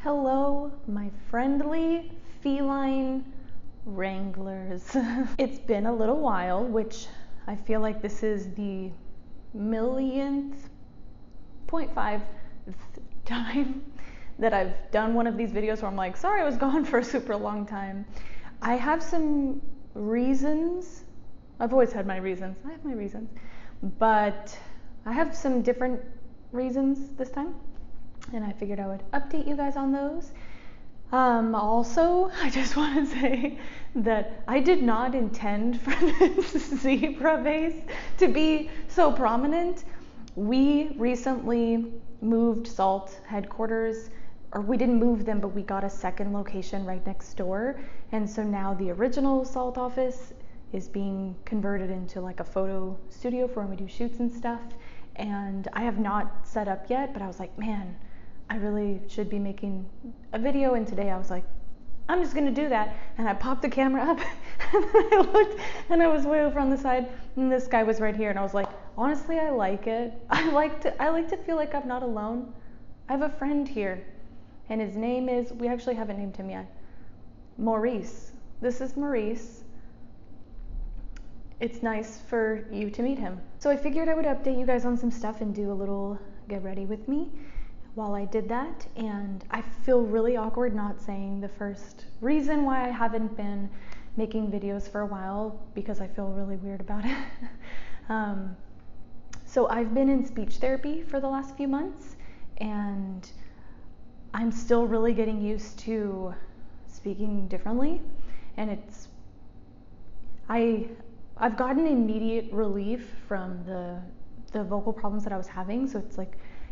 Hello, my friendly feline wranglers. It's been a little while, which I feel like this is the millionth, 0.5 time that I've done one of these videos where I'm like, sorry I was gone for a super long time. I have some reasons. I've always had my reasons. I have my reasons. But I have some different reasons this time, and I figured I would update you guys on those. Also, I just want to say that I did not intend for this zebra vase to be so prominent. We recently moved Salt headquarters, or we didn't move them, but we got a second location right next door. And so now the original Salt office is being converted into like a photo studio for when we do shoots and stuff. And I have not set up yet, but I was like, man, I really should be making a video, and today I was like, I'm just gonna do that. And I popped the camera up and then I looked and I was way over on the side and this guy was right here, and I was like, honestly, I like it. I like to feel like I'm not alone. I have a friend here, and his name is, we actually haven't named him yet, Maurice. This is Maurice. It's nice for you to meet him. So I figured I would update you guys on some stuff and do a little get ready with me while I did that. And I feel really awkward not saying the first reason why I haven't been making videos for a while, because I feel really weird about it. So I've been in speech therapy for the last few months, and I'm still really getting used to speaking differently, and I've gotten immediate relief from the vocal problems that I was having, so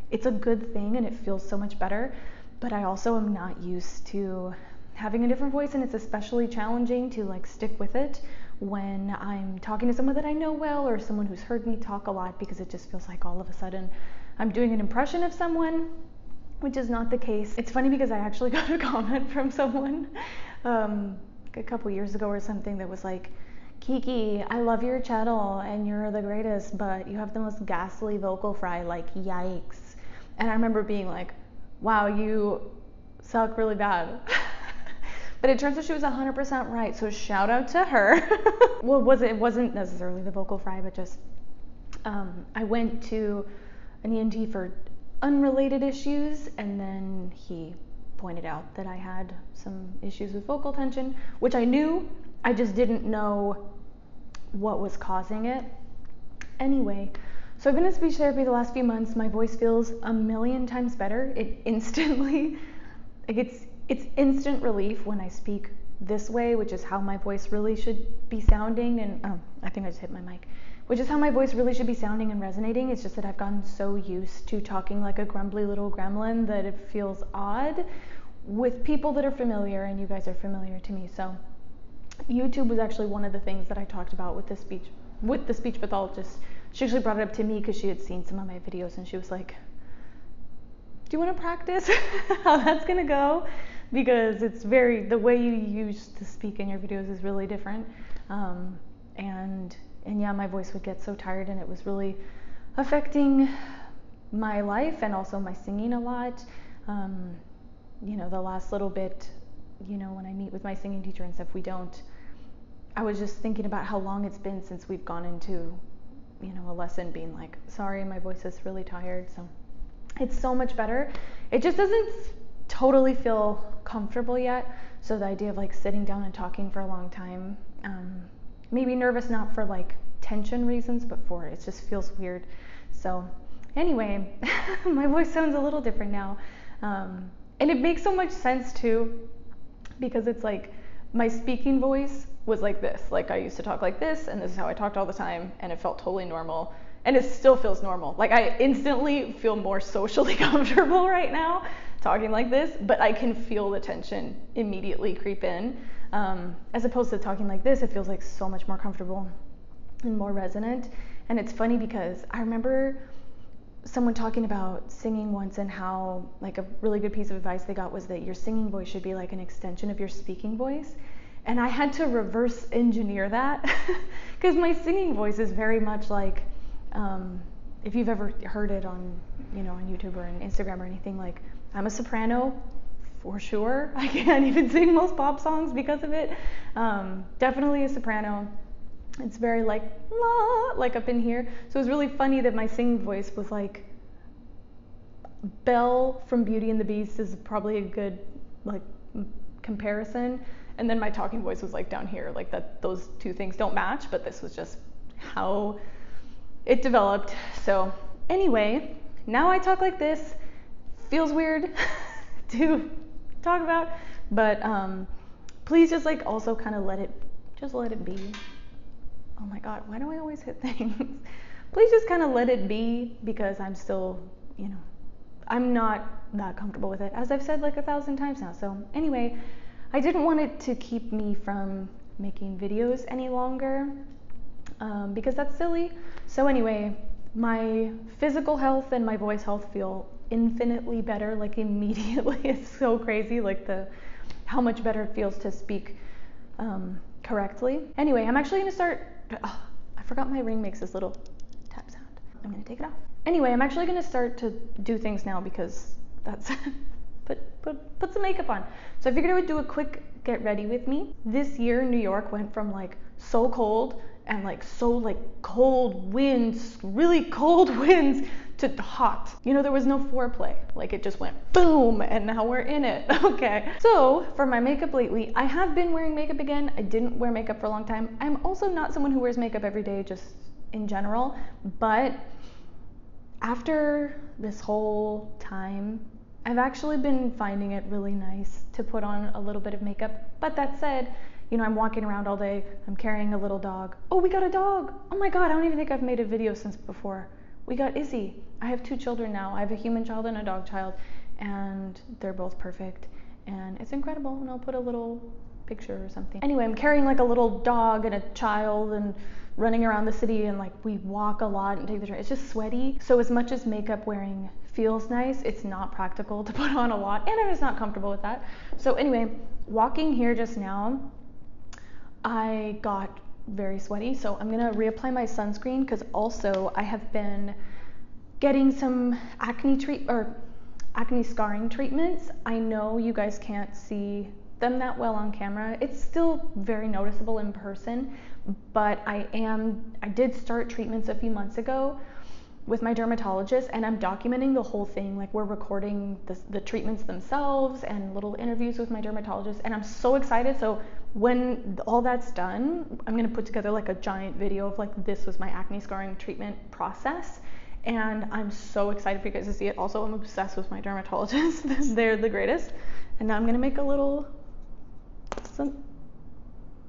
it's a good thing and it feels so much better. But I also am not used to having a different voice, and it's especially challenging to like stick with it when I'm talking to someone that I know well, or someone who's heard me talk a lot, because it just feels like all of a sudden I'm doing an impression of someone, which is not the case. It's funny because I actually got a comment from someone a couple years ago or something that was like, Kiki, I love your channel and you're the greatest, but you have the most ghastly vocal fry, like yikes. And I remember being like, wow, you suck really bad. But it turns out she was 100% right, so shout out to her. Well, it wasn't necessarily the vocal fry, but just I went to an ENT for unrelated issues, and then he pointed out that I had some issues with vocal tension, which I knew, I just didn't know what was causing it. Anyway, so I've been in speech therapy the last few months. My voice feels a million times better. It instantly, like it's instant relief when I speak this way, which is how my voice really should be sounding. And I think I just hit my mic. Which is how my voice really should be sounding and resonating. It's just that I've gotten so used to talking like a grumbly little gremlin that it feels odd with people that are familiar, and you guys are familiar to me. So YouTube was actually one of the things that I talked about with the speech pathologist. She actually brought it up to me because she had seen some of my videos, and she was like, do you want to practice how that's gonna go? Because the way you used to speak in your videos is really different. And yeah, my voice would get so tired, and it was really affecting my life and also my singing a lot. The last little bit, when I meet with my singing teacher and stuff, I was just thinking about how long it's been since we've gone into, a lesson being like, sorry, my voice is really tired. So it's so much better. It just doesn't totally feel comfortable yet. So the idea of like sitting down and talking for a long time, maybe nervous, not for like tension reasons, but it just feels weird. So anyway, my voice sounds a little different now. And it makes so much sense too, because it's like my speaking voice was like this. Like I used to talk like this, and this is how I talked all the time, and it felt totally normal. And it still feels normal. Like I instantly feel more socially comfortable right now talking like this, but I can feel the tension immediately creep in. As opposed to talking like this, it feels like so much more comfortable and more resonant. And it's funny because I remember someone talking about singing once, and how like a really good piece of advice they got was that your singing voice should be like an extension of your speaking voice. And I had to reverse engineer that because my singing voice is very much like, if you've ever heard it on, on YouTube or on Instagram or anything, like I'm a soprano for sure. I can't even sing most pop songs because of it. Definitely a soprano. It's very like, la, like up in here. So it was really funny that my singing voice was like, Belle from Beauty and the Beast is probably a good like comparison. And then my talking voice was like down here, like that. Those two things don't match, but this was just how it developed. So anyway, now I talk like this. Feels weird to talk about, but please just like also kind of let it be. Oh my God, why do I always hit things? Please just kind of let it be, because I'm still, I'm not that comfortable with it, as I've said like 1,000 times now. So anyway, I didn't want it to keep me from making videos any longer, because that's silly. So anyway, my physical health and my voice health feel infinitely better, like immediately. It's so crazy, like how much better it feels to speak correctly. Anyway, I'm actually gonna start, I forgot my ring makes this little tap sound. I'm gonna take it off. Anyway, I'm actually gonna start to do things now, because that's put some makeup on. So I figured I would do a quick get ready with me. This year, New York went from like so cold and like so like cold winds, really cold winds, to hot. There was no foreplay. Like it just went boom, and now we're in it. Okay. So for my makeup lately, I have been wearing makeup again. I didn't wear makeup for a long time. I'm also not someone who wears makeup every day, just in general. But after this whole time, I've actually been finding it really nice to put on a little bit of makeup. But that said, I'm walking around all day. I'm carrying a little dog. Oh, we got a dog. Oh my God, I don't even think I've made a video since before. We got Izzy. I have 2 children now. I have a human child and a dog child, and they're both perfect. And it's incredible, and I'll put a little picture or something. Anyway, I'm carrying like a little dog and a child and running around the city, and like we walk a lot and take the train. It's just sweaty. So as much as makeup wearing feels nice, it's not practical to put on a lot, and I'm just not comfortable with that. So anyway, walking here just now, I got very sweaty, so I'm gonna reapply my sunscreen, because also I have been getting some acne scarring treatments. I know you guys can't see them that well on camera. It's still very noticeable in person, but I did start treatments a few months ago with my dermatologist, and I'm documenting the whole thing. Like we're recording the treatments themselves and little interviews with my dermatologist, and I'm so excited. So when all that's done, I'm gonna put together like a giant video of like, this was my acne scarring treatment process, and I'm so excited for you guys to see it. Also, I'm obsessed with my dermatologist. They're the greatest. And now I'm gonna make a little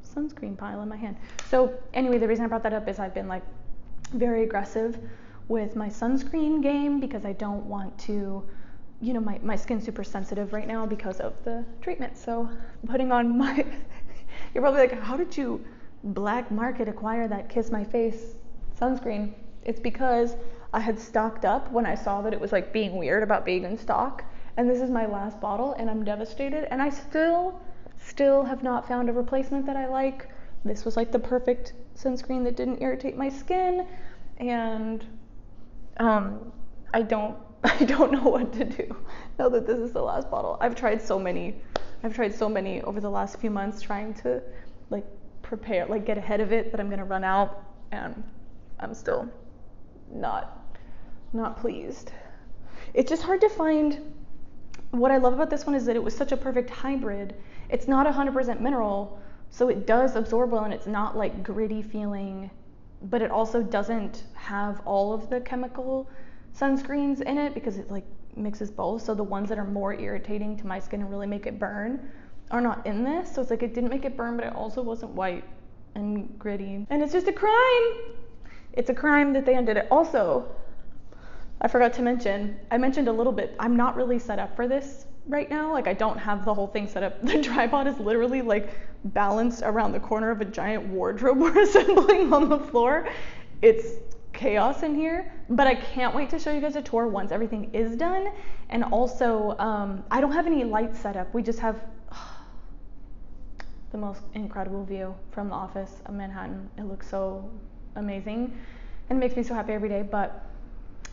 sunscreen pile in my hand. So anyway, the reason I brought that up is I've been like very aggressive with my sunscreen game, because I don't want to, my skin's super sensitive right now because of the treatment. So putting on my, you're probably like, how did you black market acquire that Kiss My Face sunscreen? It's because I had stocked up when I saw that it was like being weird about being in stock. And this is my last bottle, and I'm devastated. And I still have not found a replacement that I like. This was like the perfect sunscreen that didn't irritate my skin. And I don't know what to do now that this is the last bottle. I've tried so many over the last few months, trying to like prepare, like get ahead of it, that I'm gonna run out, and I'm still not pleased. It's just hard to find. What I love about this one is that it was such a perfect hybrid. It's not 100% mineral, so it does absorb well, and it's not like gritty feeling, but it also doesn't have all of the chemical sunscreens in it, because it like mixes both. So the ones that are more irritating to my skin and really make it burn are not in this. So it's like it didn't make it burn, but it also wasn't white and gritty. And it's just a crime. It's a crime that they undid it. Also, I forgot to mention, I mentioned a little bit, I'm not really set up for this right now. Like I don't have the whole thing set up. The tripod is literally like balanced around the corner of a giant wardrobe we're assembling on the floor. It's chaos in here, but I can't wait to show you guys a tour once everything is done. And also, I don't have any lights set up. We just have the most incredible view from the office of Manhattan. It looks so amazing and makes me so happy every day. But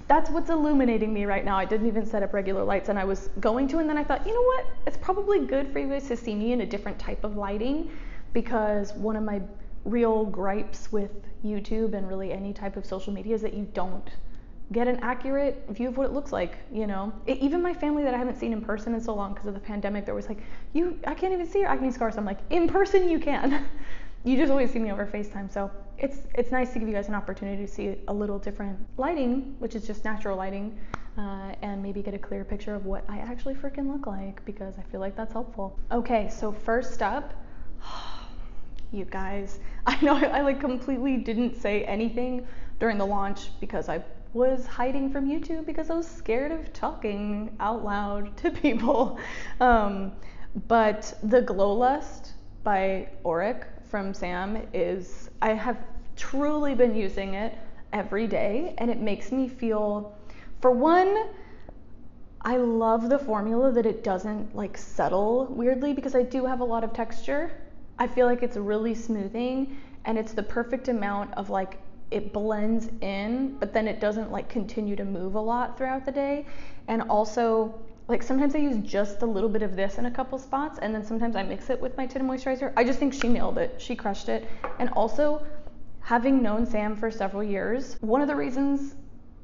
That's what's illuminating me right now. I didn't even set up regular lights, and I was going to, and then I thought, you know what? It's probably good for you guys to see me in a different type of lighting, because one of my real gripes with YouTube and really any type of social media is that you don't get an accurate view of what it looks like, you know? Even my family that I haven't seen in person in so long because of the pandemic, they're always like, I can't even see your acne scars. I'm like, in person you can. You just always see me over FaceTime. So it's nice to give you guys an opportunity to see a little different lighting, which is just natural lighting, and maybe get a clear picture of what I actually freaking look like, because I feel like that's helpful. Okay, so first up, you guys, I know I like completely didn't say anything during the launch because I was hiding from YouTube because I was scared of talking out loud to people. But the Glow Lust by Auric from Sam I have truly been using it every day, and it makes me feel, for one, I love the formula that it doesn't like settle weirdly, because I do have a lot of texture. I feel like it's really smoothing, and it's the perfect amount of like, it blends in, but then it doesn't like continue to move a lot throughout the day. And also, like, sometimes I use just a little bit of this in a couple spots, and then sometimes I mix it with my tinted moisturizer. I just think she nailed it. She crushed it. And also, having known Sam for several years, one of the reasons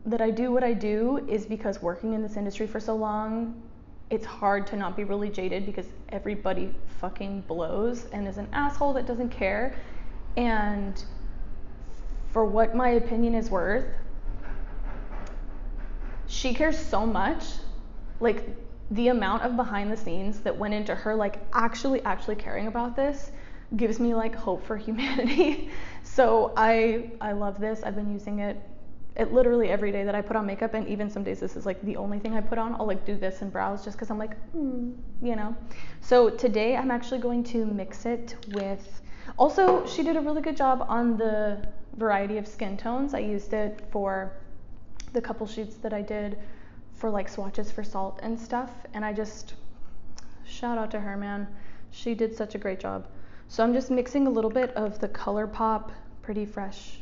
that I do what I do is because working in this industry for so long, it's hard to not be really jaded, because everybody fucking blows and is an asshole that doesn't care. And for what my opinion is worth, she cares so much. Like, the amount of behind the scenes that went into her like actually caring about this gives me like hope for humanity. So I love this. I've been using it literally every day that I put on makeup, and even some days this is like the only thing I put on. I'll like do this and brows just because I'm like, you know. So today I'm actually going to mix it with, also she did a really good job on the variety of skin tones. I used it for the couple shoots that I did for like swatches for salt and stuff, and I just, shout out to her, man. She did such a great job. So I'm just mixing a little bit of the ColourPop Pretty Fresh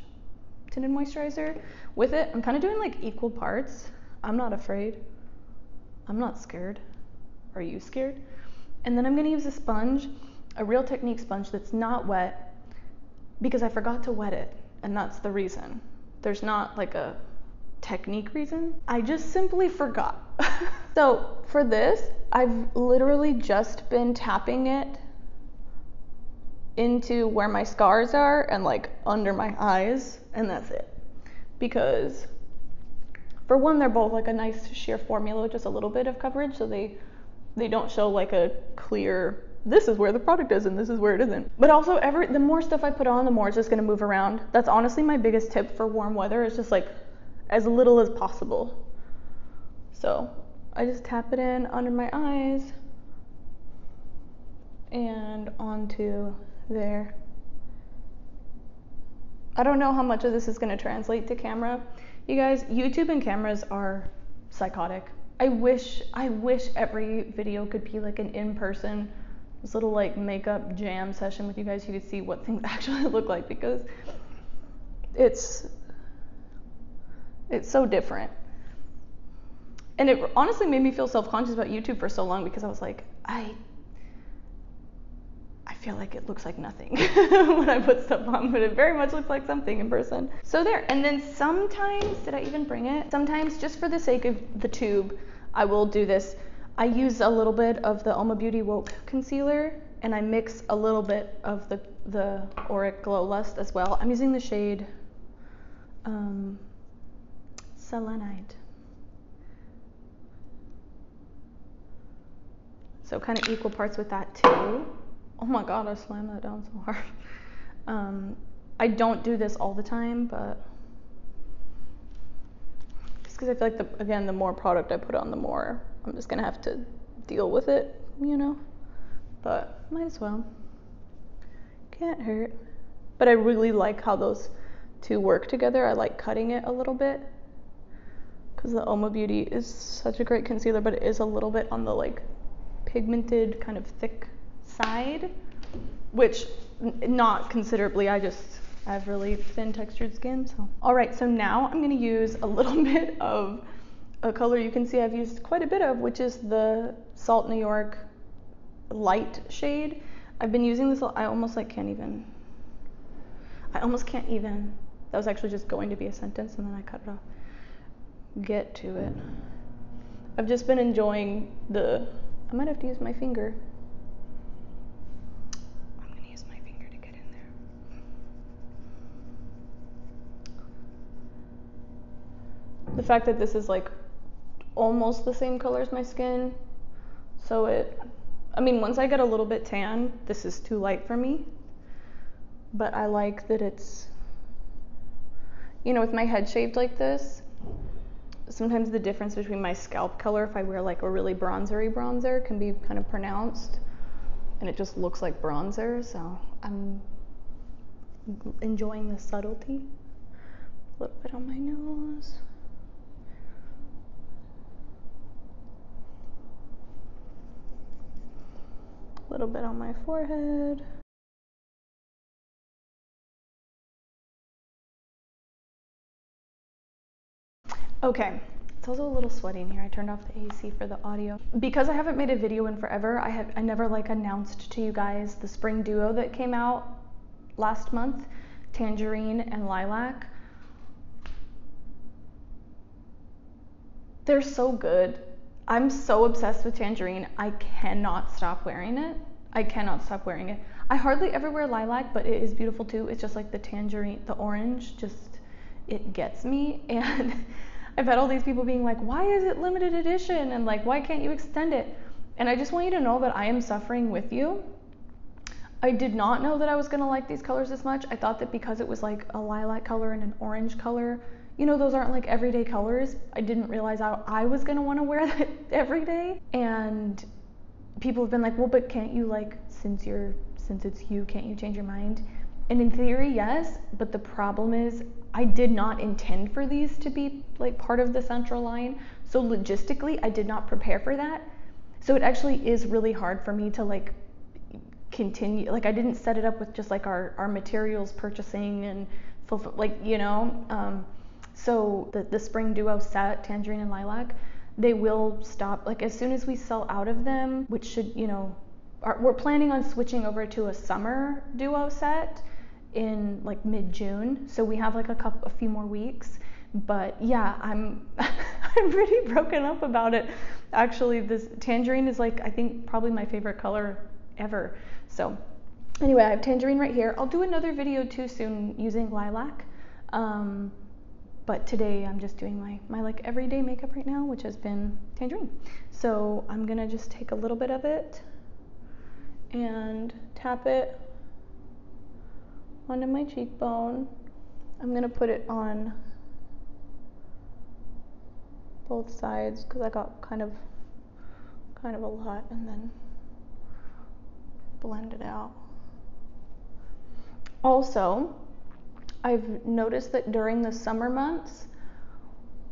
tinted moisturizer with it. I'm kind of doing like equal parts. I'm not afraid. I'm not scared. Are you scared? And then I'm gonna use a sponge, a Real Technique sponge that's not wet, because I forgot to wet it, and that's the reason. There's not like a technique reason. I just simply forgot. So for this, I've literally just been tapping it into where my scars are and like under my eyes, and that's it. Because for one, they're both like a nice sheer formula with just a little bit of coverage, so they don't show like a clear, this is where the product is and this is where it isn't. But also, the more stuff I put on, the more it's just gonna move around. That's honestly my biggest tip for warm weather, is just like as little as possible. So I just tap it in under my eyes and onto there. I don't know how much of this is going to translate to camera. You guys, YouTube and cameras are psychotic. I wish every video could be like an in-person, this little like makeup jam session with you guys. You could see what things actually look like, because it's so different. And it honestly made me feel self-conscious about YouTube for so long, because I was like, I feel like it looks like nothing when I put stuff on, but it very much looks like something in person. So there. And then sometimes, did I even bring it? Sometimes, just for the sake of the tube, I will do this. I use a little bit of the Oma Beauty Woke concealer, and I mix a little bit of the Auric Glow Lust as well. I'm using the shade Selenite. So kind of equal parts with that too. Oh my god, I slammed that down so hard. I don't do this all the time, but just because I feel like, again, the more product I put on, the more I'm just gonna have to deal with it, you know? But might as well. Can't hurt. But I really like how those two work together. I like cutting it a little bit, because the Oma Beauty is such a great concealer, but it is a little bit on the like pigmented, kind of thick side, which not considerably. I I have really thin textured skin, so. All right, so now I'm gonna use a little bit of a color you can see I've used quite a bit of, which is the Salt New York light shade. I've been using this, I almost can't even, that was actually just going to be a sentence and then I cut it off. Get to it. I've just been enjoying I might have to use my finger. I'm gonna use my finger to get in there. The fact that this is like almost the same color as my skin, so once I get a little bit tan, this is too light for me, but I like that it's, with my head shaved like this, sometimes the difference between my scalp color, if I wear like a really bronzery bronzer, can be kind of pronounced, and it just looks like bronzer, so I'm enjoying the subtlety. A little bit on my nose. A little bit on my forehead. Okay, it's also a little sweaty in here. I turned off the AC for the audio. Because I haven't made a video in forever, I never announced to you guys the spring duo that came out last month, Tangerine and Lilac. They're so good. I'm so obsessed with Tangerine. I cannot stop wearing it. I hardly ever wear Lilac, but it is beautiful too. It's just like the Tangerine, the orange, it gets me. And I've had all these people being like, why is it limited edition? And like, why can't you extend it? And I just want you to know that I am suffering with you. I did not know that I was gonna like these colors this much. I thought that because it was like a lilac color and an orange color, those aren't like everyday colors. I didn't realize I was gonna wanna wear that every day. And people have been like, well, but can't you since it's you, can't you change your mind? And in theory, yes, but the problem is I did not intend for these to be like part of the central line. So logistically, I did not prepare for that. So it actually is really hard for me to continue. I didn't set it up with just our materials purchasing and so the spring duo set, Tangerine and Lilac, they will stop as soon as we sell out of them, which should, we're planning on switching over to a summer duo set in mid-June, so we have a few more weeks. But yeah, I'm pretty broken up about it. Actually, this Tangerine is I think probably my favorite color ever. So anyway, I have Tangerine right here. I'll do another video too soon using Lilac, but today I'm just doing my everyday makeup right now, which has been Tangerine. So I'm gonna just take a little bit of it and tap it onto my cheekbone. I'm gonna put it on both sides because I got kind of a lot, and then blend it out. Also, I've noticed that during the summer months,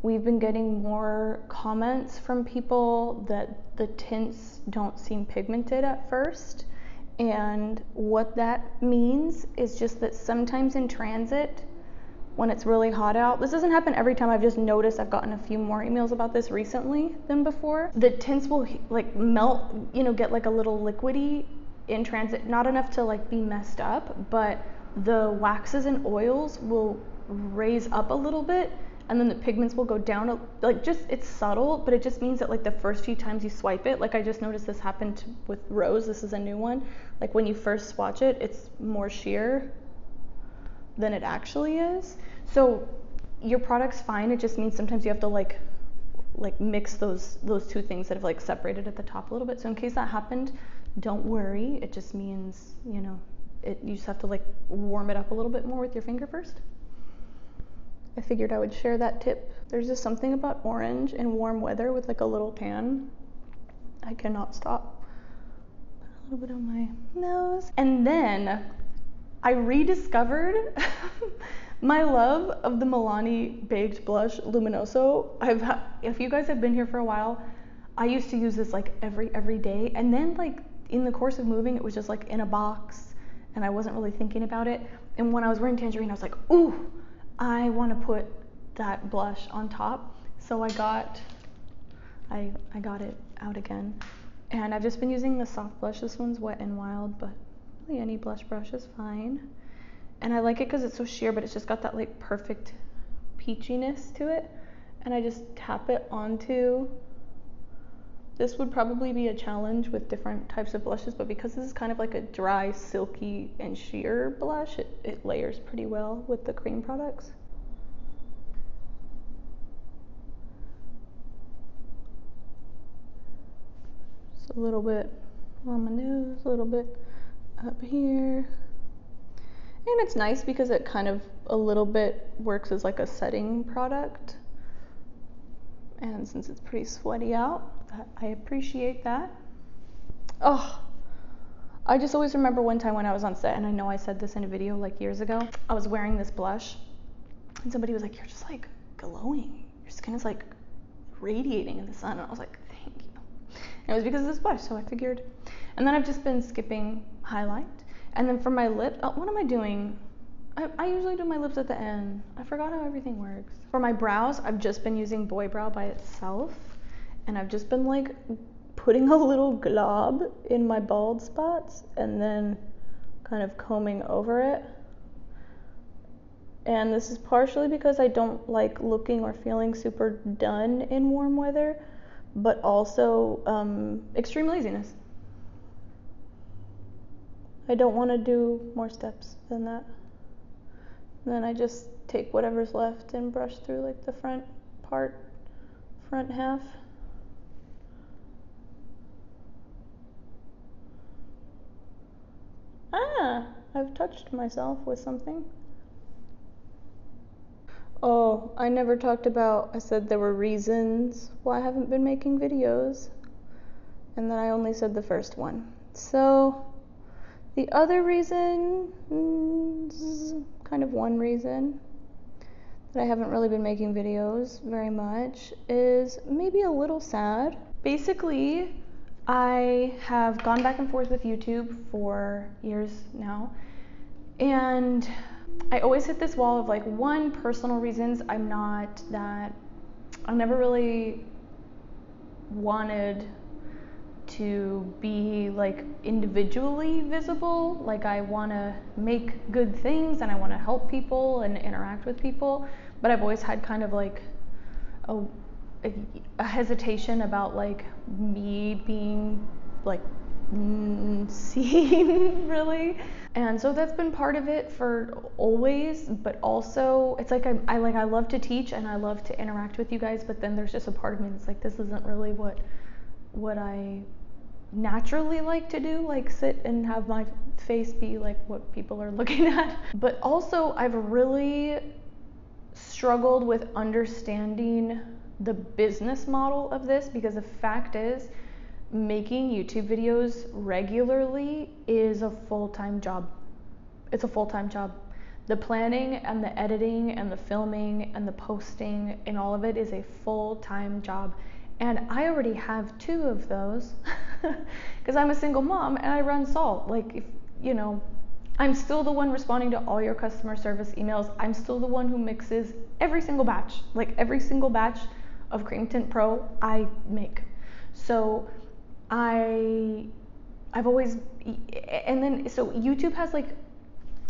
we've been getting more comments from people that the tints don't seem pigmented at first. And what that means is just that sometimes in transit, when it's really hot out, this doesn't happen every time, I've just noticed I've gotten a few more emails about this recently than before. The tints will melt, get a little liquidy in transit, not enough to be messed up, but the waxes and oils will raise up a little bit, and then the pigments will go down. It's subtle, but it just means that the first few times you swipe it, I just noticed this happened with Rose. This is a new one. When you first swatch it, it's more sheer than it actually is. So your product's fine. It just means sometimes you have to mix those two things that have separated at the top a little bit. So in case that happened, don't worry. It just means, you just have to warm it up a little bit more with your finger first. I figured I would share that tip. There's just something about orange in warm weather with a little tan. I cannot stop. Put a little bit on my nose. And then I rediscovered my love of the Milani Baked Blush Luminoso. If you guys have been here for a while, I used to use this every day. And then in the course of moving, it was just in a box. and I wasn't really thinking about it. And when I was wearing Tangerine, I was like, ooh, I want to put that blush on top. So I got it out again. And I've just been using the soft blush. This one's Wet n Wild, but really any blush brush is fine. And I like it because it's so sheer, but it's just got that like perfect peachiness to it. And I just tap it onto. This would probably be a challenge with different types of blushes, but because this is kind of like a dry, silky, and sheer blush, it layers pretty well with the cream products. Just a little bit on my nose, a little bit up here. And it's nice because it kind of a little bit works as like a setting product. And since it's pretty sweaty out, I appreciate that. Oh, I just always remember one time when I was on set, and I know I said this in a video like years ago, I was wearing this blush and somebody was like, you're just like glowing. Your skin is like radiating in the sun. And I was like, thank you. And it was because of this blush, so I figured. And then I've just been skipping highlight. And then for my lip, what am I doing? I usually do my lips at the end. I forgot how everything works. For my brows, I've just been using Boy Brow by itself. And I've just been like putting a little glob in my bald spots and then kind of combing over it. And this is partially because I don't like looking or feeling super done in warm weather, but also extreme laziness. I don't want to do more steps than that. And then I just take whatever's left and brush through like the front half. I've touched myself with something. Oh, I never talked about, I said there were reasons why I haven't been making videos, and then I only said the first one. So the other reason, kind of one reason that I haven't really been making videos very much, is maybe a little sad. Basically, I have gone back and forth with YouTube for years now, and I always hit this wall of like, one, personal reasons. I never really wanted to be like individually visible. Like I want to make good things and I want to help people and interact with people, but I've always had kind of like a hesitation about like me being like seen really. And so that's been part of it for always, but also it's like I love to teach and I love to interact with you guys, but then there's just a part of me that's like, this isn't really what I naturally like to do, like sit and have my face be like what people are looking at. But also I've really struggled with understanding the business model of this, because the fact is, making YouTube videos regularly is a full-time job. It's a full-time job. The planning and the editing and the filming and the posting and all of it is a full-time job. And I already have 2 of those because I'm a single mom and I run Salt. Like, if you know, I'm still the one responding to all your customer service emails. I'm still the one who mixes every single batch. Like every single batch of Cream Tint Pro I make. So I've always, and then, so YouTube has like,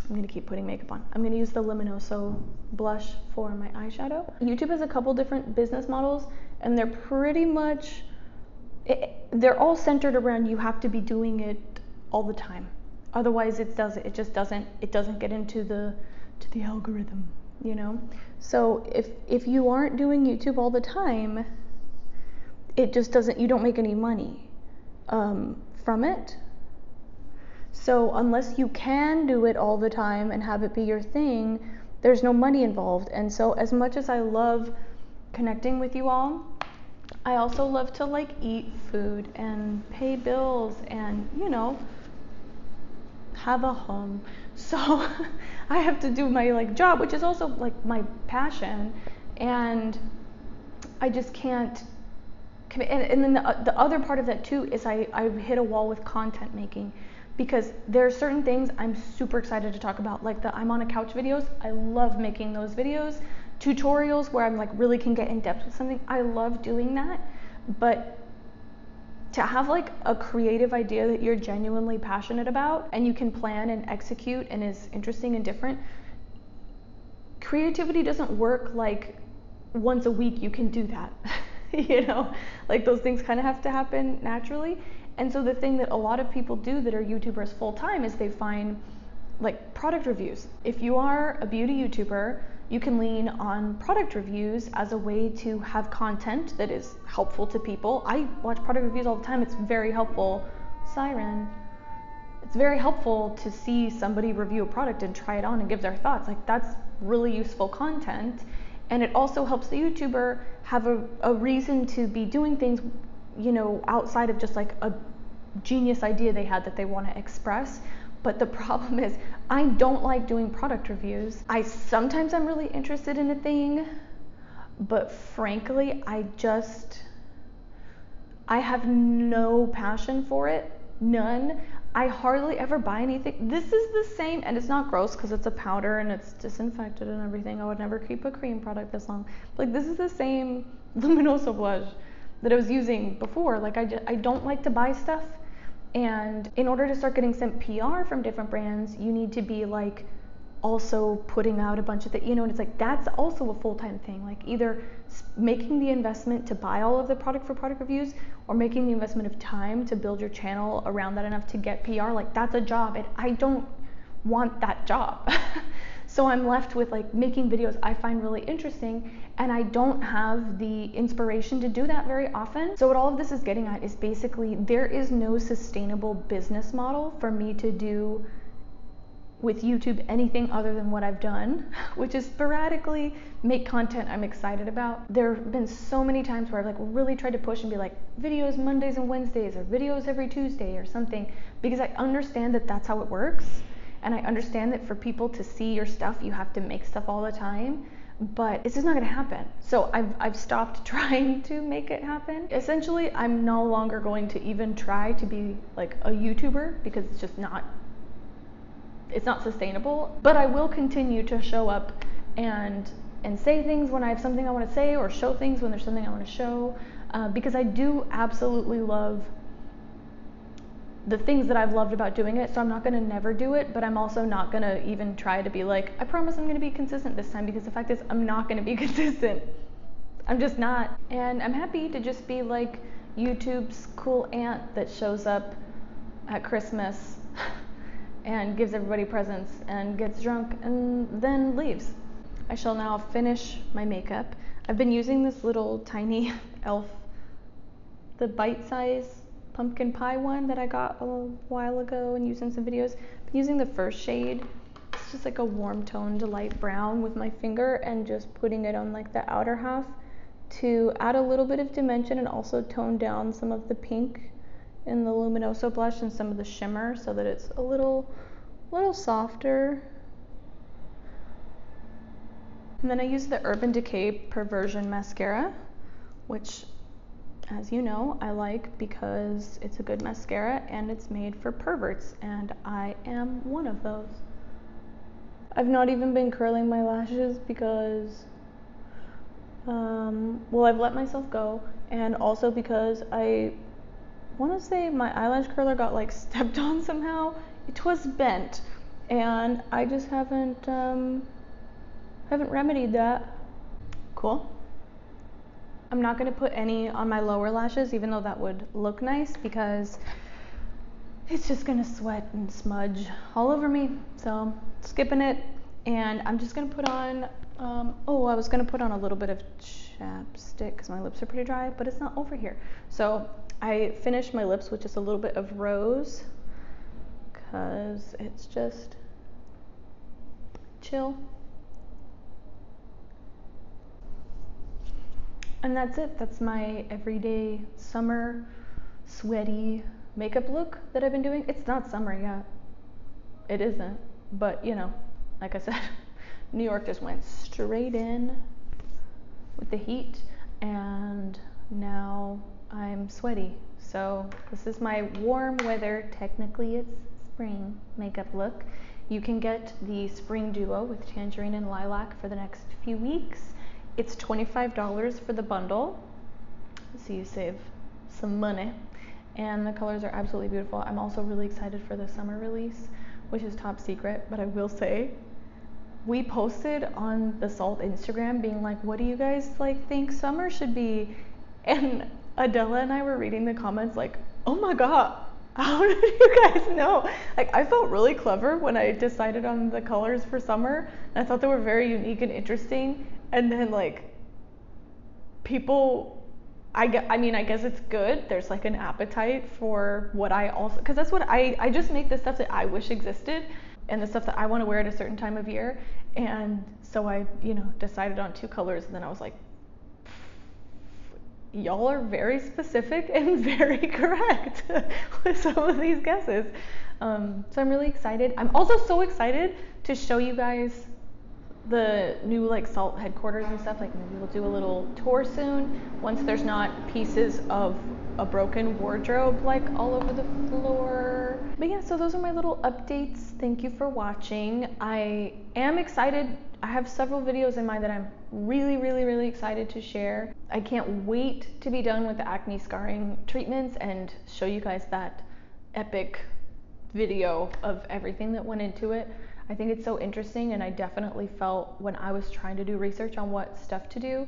I'm gonna keep putting makeup on. I'm gonna use the Luminoso blush for my eyeshadow. YouTube has a couple different business models, and they're pretty much, they're all centered around you have to be doing it all the time. Otherwise it doesn't get into the algorithm, you know? So if you aren't doing YouTube all the time, it just doesn't, you don't make any money from it. So unless you can do it all the time and have it be your thing, there's no money involved. And so as much as I love connecting with you all, I also love to like eat food and pay bills and, you know, have a home. So I have to do my like job, which is also like my passion, and I just can't. And then the other part of that too is I hit a wall with content making, because there are certain things I'm super excited to talk about, like the I'm on a couch videos. I love making those videos. Tutorials where I'm like really can get in depth with something. I love doing that. But to have like a creative idea that you're genuinely passionate about and you can plan and execute and is interesting and different, creativity doesn't work like once a week you can do that. You know, like those things kind of have to happen naturally. And so the thing that a lot of people do that are YouTubers full time is they find like product reviews. If you are a beauty YouTuber, you can lean on product reviews as a way to have content that is helpful to people. I watch product reviews all the time. It's very helpful. Siren. It's very helpful to see somebody review a product and try it on and give their thoughts. Like that's really useful content. And it also helps the YouTuber have a reason to be doing things, you know, outside of just like a genius idea they had that they want to express. But the problem is I don't like doing product reviews. Sometimes I'm really interested in a thing, but frankly, I have no passion for it, none. I hardly ever buy anything. This is the same, and it's not gross because it's a powder and it's disinfected and everything. I would never keep a cream product this long. Like this is the same Luminoso blush that I was using before. Like I don't like to buy stuff. And in order to start getting sent PR from different brands, you need to be like also putting out a bunch of things, you know, and it's like that's also a full-time thing. Like either making the investment to buy all of the product for product reviews or making the investment of time to build your channel around that enough to get PR. Like that's a job and I don't want that job. So I'm left with like making videos I find really interesting, and I don't have the inspiration to do that very often. So what all of this is getting at is basically there is no sustainable business model for me to do with YouTube anything other than what I've done, which is sporadically make content I'm excited about. There have been so many times where I've like really tried to push and be like videos Mondays and Wednesdays or videos every Tuesday or something, because I understand that that's how it works. And I understand that for people to see your stuff, you have to make stuff all the time, but it's just not gonna happen. So I've stopped trying to make it happen. Essentially, I'm no longer going to even try to be like a YouTuber because it's just not sustainable. But I will continue to show up and say things when I have something I wanna say, or show things when there's something I wanna show, because I do absolutely love the things that I've loved about doing it. So I'm not gonna never do it, but I'm also not gonna even try to be like, I promise I'm gonna be consistent this time, because the fact is I'm not gonna be consistent. I'm just not. And I'm happy to just be like YouTube's cool aunt that shows up at Christmas and gives everybody presents and gets drunk and then leaves. I shall now finish my makeup. I've been using this little tiny e.l.f. the bite-size pumpkin pie one that I got a while ago and used in some videos. I'm using the first shade. It's just like a warm toned light brown with my finger, and just putting it on like the outer half to add a little bit of dimension and also tone down some of the pink in the Luminoso blush and some of the shimmer so that it's a little softer. And then I use the Urban Decay Perversion mascara, which, as you know, I like because it's a good mascara and it's made for perverts, and I am one of those. I've not even been curling my lashes because, well, I've let myself go, and also because I want to say my eyelash curler got like stepped on somehow. It was bent, and I just haven't remedied that. Cool. I'm not going to put any on my lower lashes, even though that would look nice, because it's just going to sweat and smudge all over me. So skipping it, and I'm just going to put on, I was going to put on a little bit of chapstick because my lips are pretty dry, but it's not over here. So I finished my lips with just a little bit of rose because it's just chill. And that's it. That's my everyday summer sweaty makeup look that I've been doing. It's not summer yet. It isn't. But, you know, like I said, New York just went straight in with the heat, and now I'm sweaty. So this is my warm weather. Technically it's spring makeup look. You can get the spring duo with tangerine and lilac for the next few weeks. It's $25 for the bundle, so you save some money. And the colors are absolutely beautiful. I'm also really excited for the summer release, which is top secret, but I will say, we posted on the Salt Instagram being like, what do you guys like think summer should be? And Adela and I were reading the comments like, oh my God, how did you guys know? Like, I felt really clever when I decided on the colors for summer. And I thought they were very unique and interesting. And then like people, I mean, I guess it's good. There's like an appetite for what I also, because that's what I just make the stuff that I wish existed and the stuff that I want to wear at a certain time of year. And so I, decided on 2 colors, and then I was like, y'all are very specific and very correct with some of these guesses. So I'm really excited. I'm also so excited to show you guys the new like Salt headquarters and stuff. Like, maybe we'll do a little tour soon once there's not pieces of a broken wardrobe like all over the floor. But yeah, so those are my little updates. Thank you for watching. I am excited. I have several videos in mind that I'm really excited to share. I can't wait to be done with the acne scarring treatments and show you guys that epic video of everything that went into it. I think it's so interesting, and I definitely felt when I was trying to do research on what stuff to do,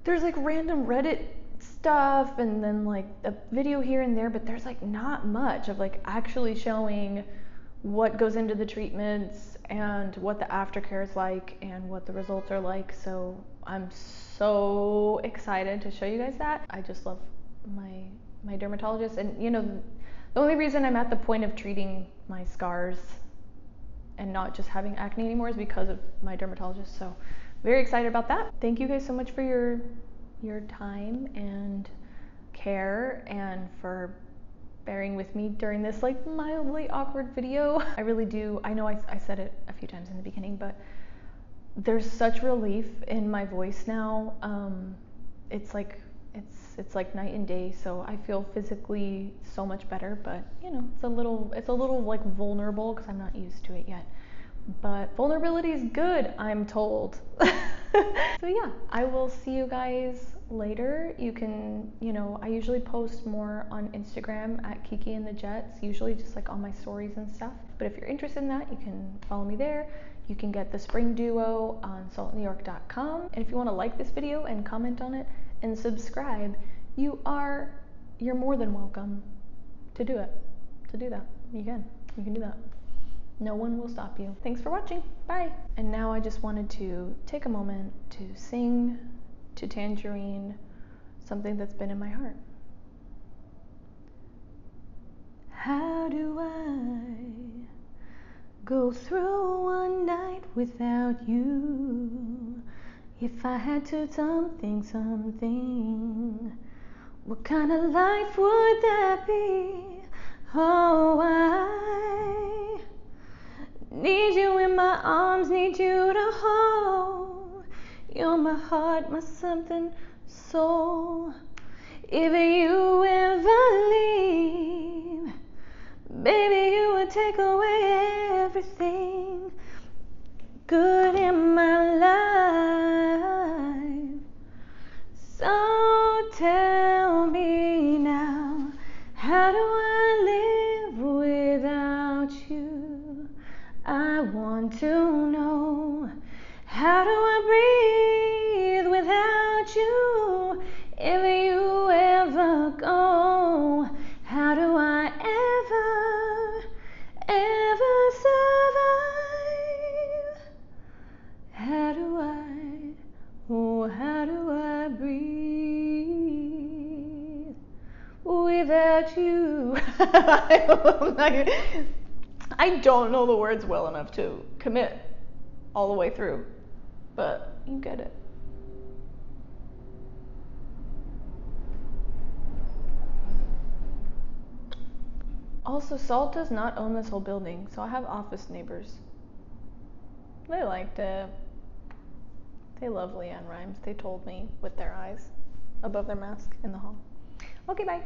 there's like random Reddit stuff and then like a video here and there, but there's like not much of like actually showing what goes into the treatments and what the aftercare is like and what the results are like. So I'm so excited to show you guys that. I just love my dermatologist, and the only reason I'm at the point of treating my scars and not just having acne anymore is because of my dermatologist. So very excited about that. Thank you guys so much for your time and care and for bearing with me during this like mildly awkward video. I really do. I know I said it a few times in the beginning, but there's such relief in my voice now. It's like night and day. So I feel physically so much better, but it's a little like vulnerable because I'm not used to it yet. But vulnerability is good, I'm told. So yeah, I will see you guys later. You can, I usually post more on Instagram at Kiki and the Jets, usually just like on my stories and stuff. But if you're interested in that, you can follow me there. You can get the spring duo on saltnewyork.com. And if you want to like this video and comment on it and subscribe, you're more than welcome to do that. You can do that. No one will stop you. Thanks for watching. Bye. And now I just wanted to take a moment to sing to Tangerine something that's been in my heart. How do I go through one night without you? If I had to something, what kind of life would that be? Oh, I need you in my arms, need you to hold. You're my heart, my something soul. If you ever leave, baby, you would take away everything good in my life. So tell me now, how do I live without you? I want to know, how do I breathe without you? If you ever go, how do I ever survive? How do I breathe without you? I don't know the words well enough to commit all the way through, but you get it. Also, Salt does not own this whole building, so I have office neighbors. They liked it. They love Leanne Rhymes. They told me with their eyes above their mask in the hall. Okay, bye.